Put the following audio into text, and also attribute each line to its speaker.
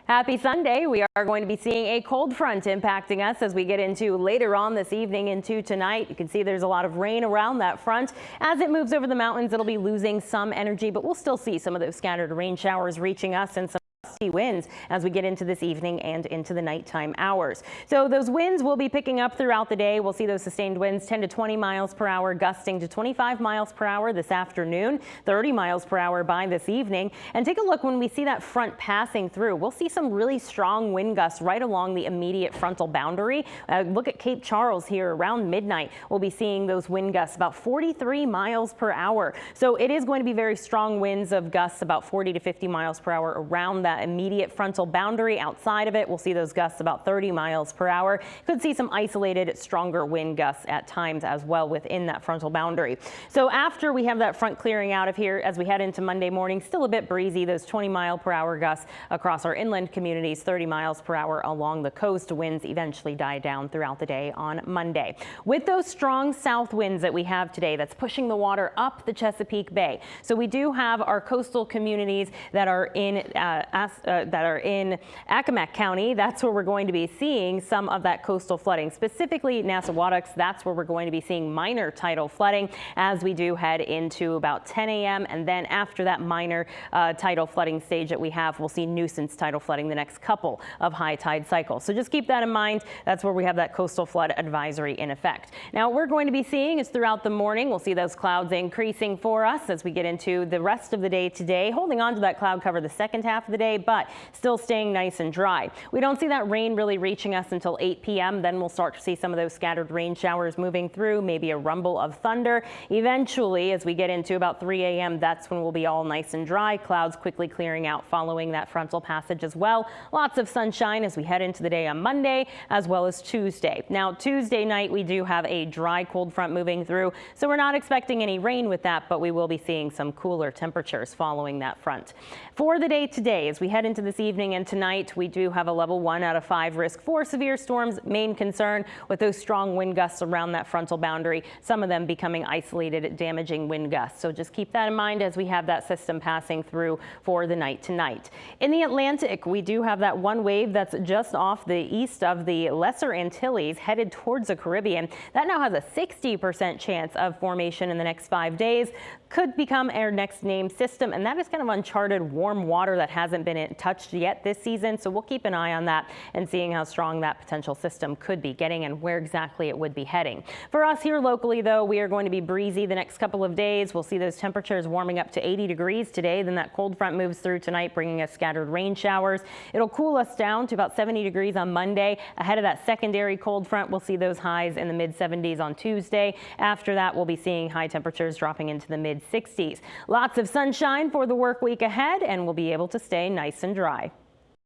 Speaker 1: Happy Sunday. We are going to be seeing a cold front impacting us as we get into later on this evening into tonight. You can see there's a lot of rain around that front. As it moves over the mountains, it'll be losing some energy, but we'll still see some of those scattered rain showers reaching us and some gusty winds as we get into this evening and into the nighttime hours. So those winds will be picking up throughout the day. We'll see those sustained winds 10 to 20 miles per hour, gusting to 25 miles per hour this afternoon, 30 miles per hour by this evening. And take a look when we see that front passing through. We'll see some really strong wind gusts right along the immediate frontal boundary. Look at Cape Charles here around midnight. We'll be seeing those wind gusts about 43 miles per hour. So it is going to be very strong winds of gusts about 40 to 50 miles per hour around that immediate frontal boundary. Outside of it, we'll see those gusts about 30 miles per hour. Could see some isolated stronger wind gusts at times as well within that frontal boundary. So after we have that front clearing out of here as we head into Monday morning, still a bit breezy, those 20 mile per hour gusts across our inland communities, 30 miles per hour along the coast. Winds eventually die down throughout the day on Monday. With those strong south winds that we have today, that's pushing the water up the Chesapeake Bay. So we do have our coastal communities that are in Accomack County. That's where we're going to be seeing some of that coastal flooding, specifically Nassawadox. That's where we're going to be seeing minor tidal flooding as we do head into about 10 a.m. And then after that minor tidal flooding stage that we have, we'll see nuisance tidal flooding the next couple of high tide cycles. So just keep that in mind. That's where we have that coastal flood advisory in effect. Now we're going to be seeing is throughout the morning, we'll see those clouds increasing for us as we get into the rest of the day today, holding on to that cloud cover the second half of the day, but still staying nice and dry. We don't see that rain really reaching us until 8 p.m. Then we'll start to see some of those scattered rain showers moving through, maybe a rumble of thunder. Eventually, as we get into about 3 a.m., that's when we'll be all nice and dry. Clouds quickly clearing out following that frontal passage as well. Lots of sunshine as we head into the day on Monday as well as Tuesday. Now, Tuesday night, we do have a dry cold front moving through, so we're not expecting any rain with that, but we will be seeing some cooler temperatures following that front. For the day today, as we head into this evening and tonight, we do have a level 1 out of 5 risk for severe storms. Main concern with those strong wind gusts around that frontal boundary, some of them becoming isolated, damaging wind gusts. So just keep that in mind as we have that system passing through for the night tonight. In the Atlantic, we do have that one wave that's just off the east of the Lesser Antilles headed towards the Caribbean. That now has a 60% chance of formation in the next 5 days. Could become our next named system, and that is kind of uncharted warm water that hasn't been touched yet this season. So we'll keep an eye on that and seeing how strong that potential system could be getting and where exactly it would be heading. For us here locally, though, we are going to be breezy the next couple of days. We'll see those temperatures warming up to 80 degrees today. Then that cold front moves through tonight, bringing us scattered rain showers. It'll cool us down to about 70 degrees on Monday. Ahead of that secondary cold front, we'll see those highs in the mid 70s on Tuesday. After that, we'll be seeing high temperatures dropping into the mid 60s. Lots of sunshine for the work week ahead, and we'll be able to stay nice and dry.